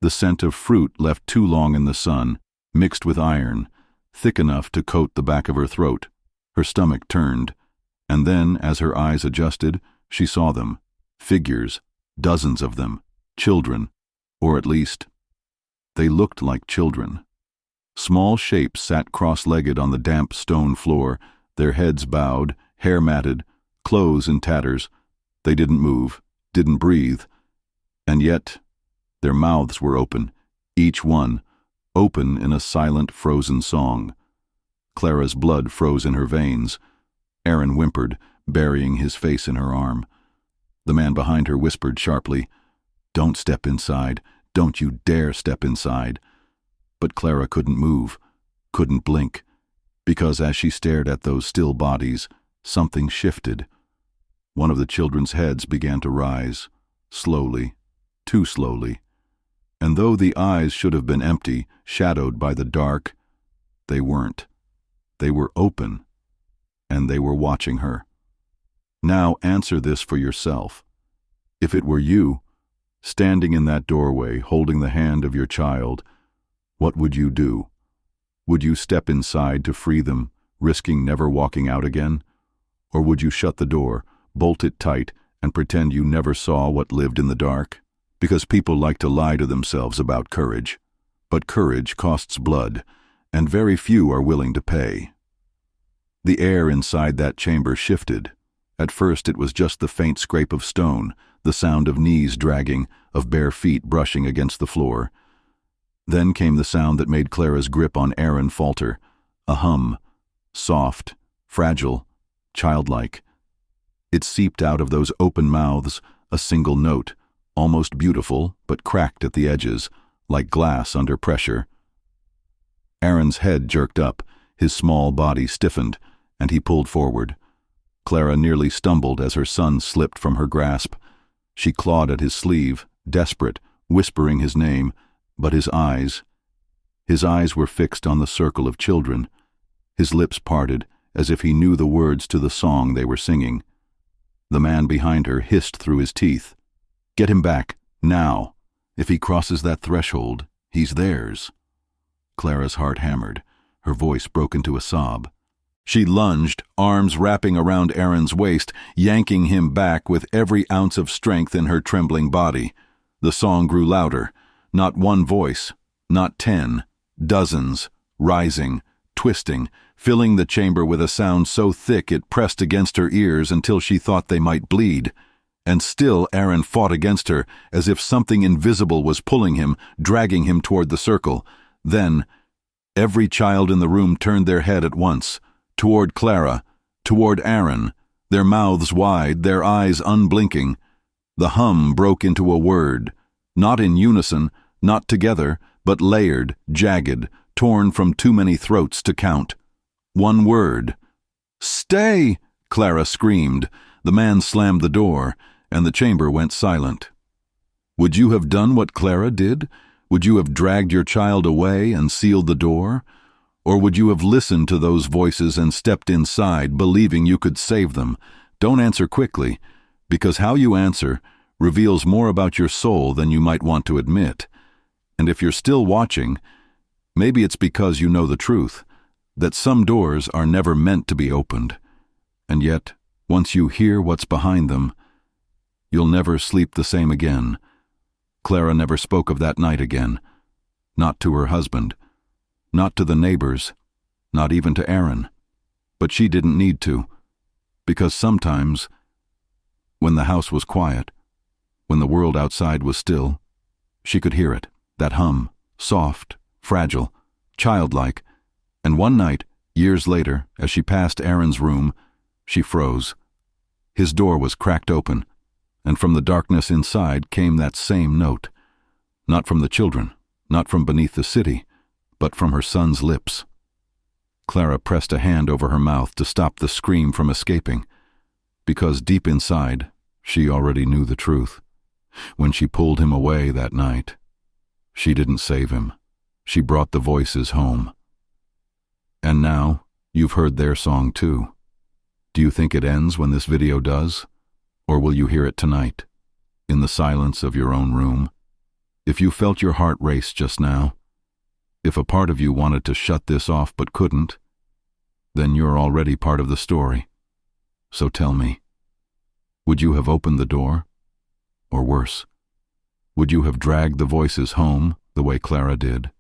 The scent of fruit left too long in the sun, mixed with iron, thick enough to coat the back of her throat. Her stomach turned, and then, as her eyes adjusted, she saw them. Figures, dozens of them, children, or at least, they looked like children. Small shapes sat cross-legged on the damp stone floor, their heads bowed, hair matted, clothes in tatters. They didn't move, didn't breathe, and yet their mouths were open, each one, open in a silent, frozen song. Clara's blood froze in her veins. Aaron whimpered, burying his face in her arm. The man behind her whispered sharply, "Don't step inside. Don't you dare step inside." But Clara couldn't move, couldn't blink, because as she stared at those still bodies, something shifted. One of the children's heads began to rise, slowly, too slowly. And though the eyes should have been empty, shadowed by the dark, they weren't. They were open, and they were watching her. Now answer this for yourself. If it were you, standing in that doorway, holding the hand of your child, what would you do? Would you step inside to free them, risking never walking out again? Or would you shut the door, bolt it tight, and pretend you never saw what lived in the dark? Because people like to lie to themselves about courage. But courage costs blood, and very few are willing to pay. The air inside that chamber shifted. At first it was just the faint scrape of stone, the sound of knees dragging, of bare feet brushing against the floor. Then came the sound that made Clara's grip on Aaron falter, a hum, soft, fragile, childlike. It seeped out of those open mouths, a single note, almost beautiful but cracked at the edges, like glass under pressure. Aaron's head jerked up, his small body stiffened, and he pulled forward. Clara nearly stumbled as her son slipped from her grasp. She clawed at his sleeve, desperate, whispering his name, but his eyes were fixed on the circle of children. His lips parted, as if he knew the words to the song they were singing. The man behind her hissed through his teeth, "Get him back, now. If he crosses that threshold, he's theirs." Clara's heart hammered. Her voice broke into a sob. She lunged, arms wrapping around Aaron's waist, yanking him back with every ounce of strength in her trembling body. The song grew louder. Not one voice, not 10, dozens, rising, twisting, filling the chamber with a sound so thick it pressed against her ears until she thought they might bleed. And still Aaron fought against her, as if something invisible was pulling him, dragging him toward the circle. Then, every child in the room turned their head at once, toward Clara, toward Aaron, their mouths wide, their eyes unblinking. The hum broke into a word, not in unison, not together, but layered, jagged, torn from too many throats to count. One word. "Stay!" Clara screamed. The man slammed the door, and the chamber went silent. Would you have done what Clara did? Would you have dragged your child away and sealed the door? Or would you have listened to those voices and stepped inside, believing you could save them? Don't answer quickly, because how you answer reveals more about your soul than you might want to admit. And if you're still watching, maybe it's because you know the truth, that some doors are never meant to be opened. And yet, once you hear what's behind them, you'll never sleep the same again. Clara never spoke of that night again. Not to her husband. Not to the neighbors. Not even to Aaron. But she didn't need to. Because sometimes, when the house was quiet, when the world outside was still, she could hear it, that hum, soft, fragile, childlike. And one night, years later, as she passed Aaron's room, she froze. His door was cracked open, and from the darkness inside came that same note. Not from the children, not from beneath the city, but from her son's lips. Clara pressed a hand over her mouth to stop the scream from escaping, because deep inside, she already knew the truth. When she pulled him away that night, she didn't save him. She brought the voices home. And now, you've heard their song too. Do you think it ends when this video does? Or will you hear it tonight, in the silence of your own room? If you felt your heart race just now, if a part of you wanted to shut this off but couldn't, then you're already part of the story. So tell me, would you have opened the door? Or worse, would you have dragged the voices home the way Clara did?